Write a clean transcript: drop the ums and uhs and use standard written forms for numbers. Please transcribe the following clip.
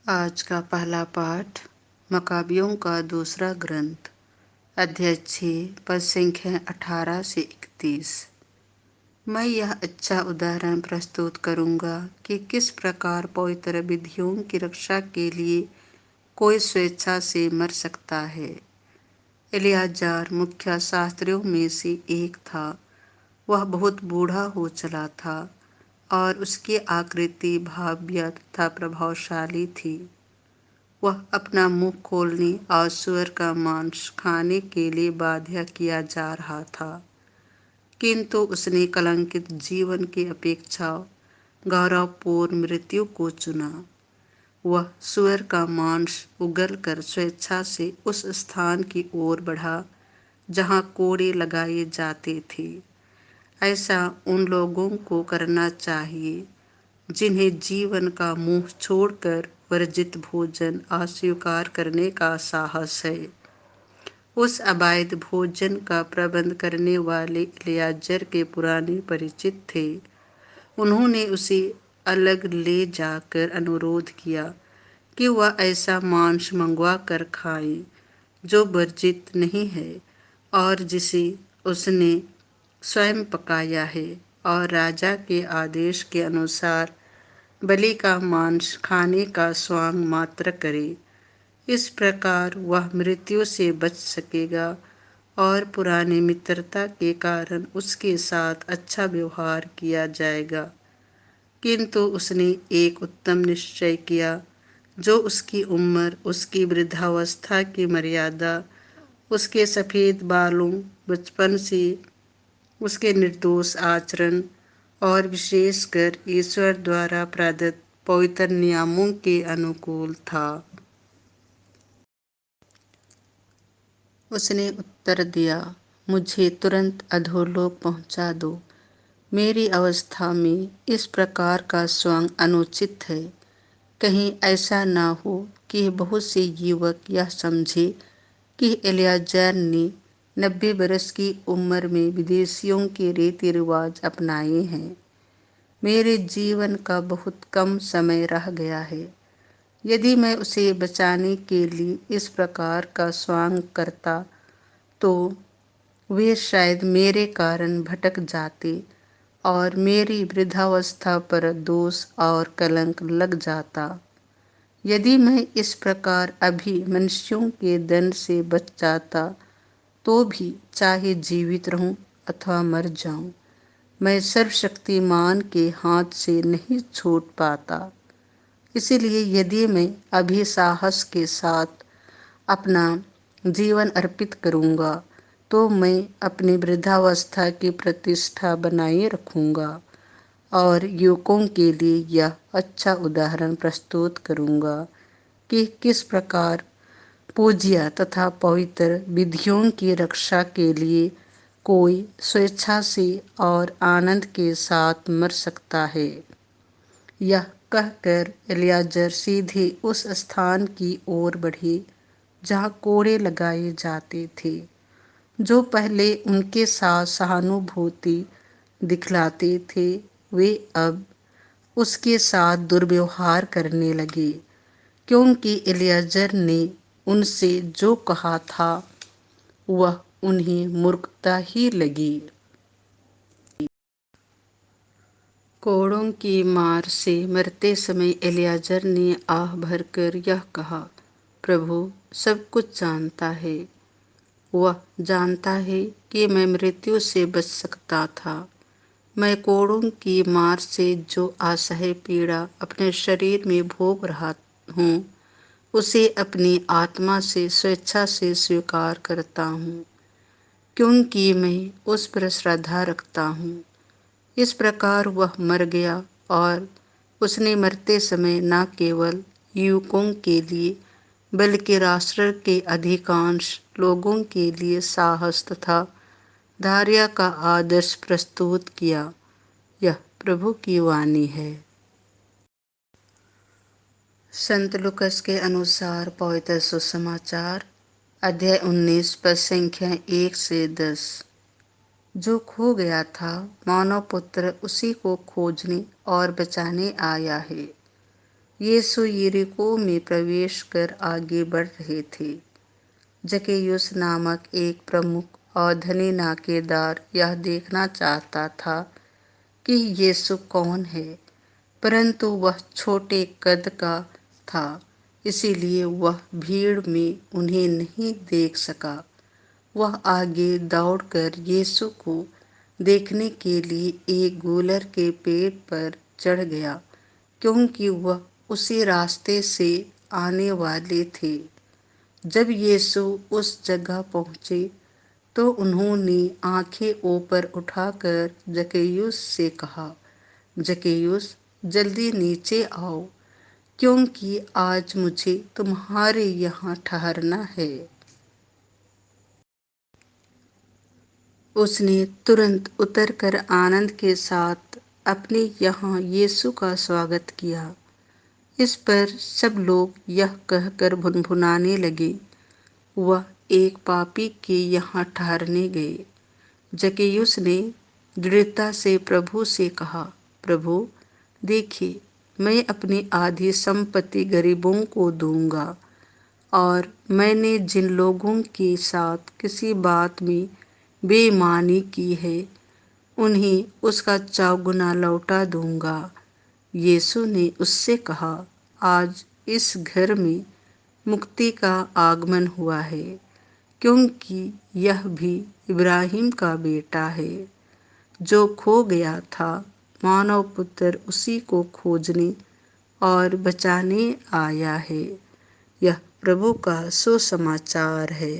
आज का पहला पाठ मकाबियों का दूसरा ग्रंथ, अध्याय 6, पद संख्या 18 से 31। मैं यह अच्छा उदाहरण प्रस्तुत करूंगा कि किस प्रकार पवित्र विधियों की रक्षा के लिए कोई स्वेच्छा से मर सकता है। एलियाजार मुख्य शास्त्रियों में से एक था। वह बहुत बूढ़ा हो चला था और उसकी आकृति भव्य तथा प्रभावशाली थी। वह अपना मुंह खोलने और सूअर का मांस खाने के लिए बाध्य किया जा रहा था, किंतु उसने कलंकित जीवन की अपेक्षा गौरवपूर्ण मृत्यु को चुना। वह सूअर का मांस उगलकर स्वेच्छा से उस स्थान की ओर बढ़ा जहाँ कोड़े लगाए जाते थे। ऐसा उन लोगों को करना चाहिए जिन्हें जीवन का मुंह छोड़कर वर्जित भोजन अस्वीकार करने का साहस है। उस अवैध भोजन का प्रबंध करने वाले एलियाजर के पुराने परिचित थे। उन्होंने उसे अलग ले जाकर अनुरोध किया कि वह ऐसा मांस मंगवा कर खाए जो वर्जित नहीं है और जिसे उसने स्वयं पकाया है, और राजा के आदेश के अनुसार बलि का मांस खाने का स्वांग मात्र करे। इस प्रकार वह मृत्यु से बच सकेगा और पुरानी मित्रता के कारण उसके साथ अच्छा व्यवहार किया जाएगा। किंतु उसने एक उत्तम निश्चय किया जो उसकी उम्र, उसकी वृद्धावस्था की मर्यादा, उसके सफ़ेद बालों, बचपन से उसके निर्दोष आचरण और विशेषकर ईश्वर द्वारा प्रदत्त पवित्र नियमों के अनुकूल था। उसने उत्तर दिया, मुझे तुरंत अधोलोक पहुंचा दो। मेरी अवस्था में इस प्रकार का स्वांग अनुचित है। कहीं ऐसा ना हो कि बहुत से युवक यह समझे कि एलियाजर ने 90 वर्ष की उम्र में विदेशियों के रीति रिवाज अपनाए हैं। मेरे जीवन का बहुत कम समय रह गया है। यदि मैं उसे बचाने के लिए इस प्रकार का स्वांग करता तो वे शायद मेरे कारण भटक जाते और मेरी वृद्धावस्था पर दोष और कलंक लग जाता। यदि मैं इस प्रकार अभी मनुष्यों के दंड से बच जाता तो भी, चाहे जीवित रहूं अथवा मर जाऊं, मैं सर्वशक्तिमान के हाथ से नहीं छूट पाता। इसलिए यदि मैं अभी साहस के साथ अपना जीवन अर्पित करूंगा तो मैं अपनी वृद्धावस्था की प्रतिष्ठा बनाए रखूंगा और युवकों के लिए यह अच्छा उदाहरण प्रस्तुत करूंगा कि किस प्रकार पूज्य तथा पवित्र विधियों की रक्षा के लिए कोई स्वेच्छा से और आनंद के साथ मर सकता है। यह कहकर एलियाजर सीधे उस स्थान की ओर बढ़े जहाँ कोड़े लगाए जाते थे। जो पहले उनके साथ सहानुभूति दिखलाते थे, वे अब उसके साथ दुर्व्यवहार करने लगे, क्योंकि एलियाजर ने उनसे जो कहा था वह उन्हें मूर्खता ही लगी। कोड़ों की मार से मरते समय एलियाजर ने आह भरकर यह कहा, प्रभु सब कुछ जानता है। वह जानता है कि मैं मृत्यु से बच सकता था। मैं कोड़ों की मार से जो असह्य पीड़ा अपने शरीर में भोग रहा हूँ, उसे अपनी आत्मा से स्वेच्छा से स्वीकार करता हूँ, क्योंकि मैं उस पर श्रद्धा रखता हूँ। इस प्रकार वह मर गया और उसने मरते समय न केवल युवकों के लिए बल्कि राष्ट्र के अधिकांश लोगों के लिए साहस तथा धैर्य का आदर्श प्रस्तुत किया। यह प्रभु की वाणी है। संत लूकास के अनुसार पवित्र सुसमाचार, अध्याय 19, पद संख्या 1 से 10। जो खो गया था, मानव पुत्र उसी को खोजने और बचाने आया है। यीशु यरीहो में प्रवेश कर आगे बढ़ रहे थे। जक्कैयुस नामक एक प्रमुख और धनी नाकेदार यह देखना चाहता था कि यीशु कौन है, परंतु वह छोटे कद का था, इसीलिए वह भीड़ में उन्हें नहीं देख सका। वह आगे दौड़कर यीशु को देखने के लिए एक गूलर के पेड़ पर चढ़ गया, क्योंकि वह उसी रास्ते से आने वाले थे। जब यीशु उस जगह पहुंचे तो उन्होंने आंखें ऊपर उठाकर जक्कैयुस से कहा, जक्कैयुस, जल्दी नीचे आओ, क्योंकि आज मुझे तुम्हारे यहाँ ठहरना है। उसने तुरंत उतरकर आनंद के साथ अपने यहाँ यीशु का स्वागत किया। इस पर सब लोग यह कहकर भुनभुनाने लगे, वह एक पापी के यहाँ ठहरने गए। जक्कैयुस ने दृढ़ता से प्रभु से कहा, प्रभु, देखिए, मैं अपनी आधी संपत्ति गरीबों को दूंगा, और मैंने जिन लोगों के साथ किसी बात में बेईमानी की है, उन्हें उसका चौगुना लौटा दूंगा। यीशु ने उससे कहा, आज इस घर में मुक्ति का आगमन हुआ है, क्योंकि यह भी इब्राहिम का बेटा है। जो खो गया था, मानव पुत्र उसी को खोजने और बचाने आया है। यह प्रभु का सुसमाचार है।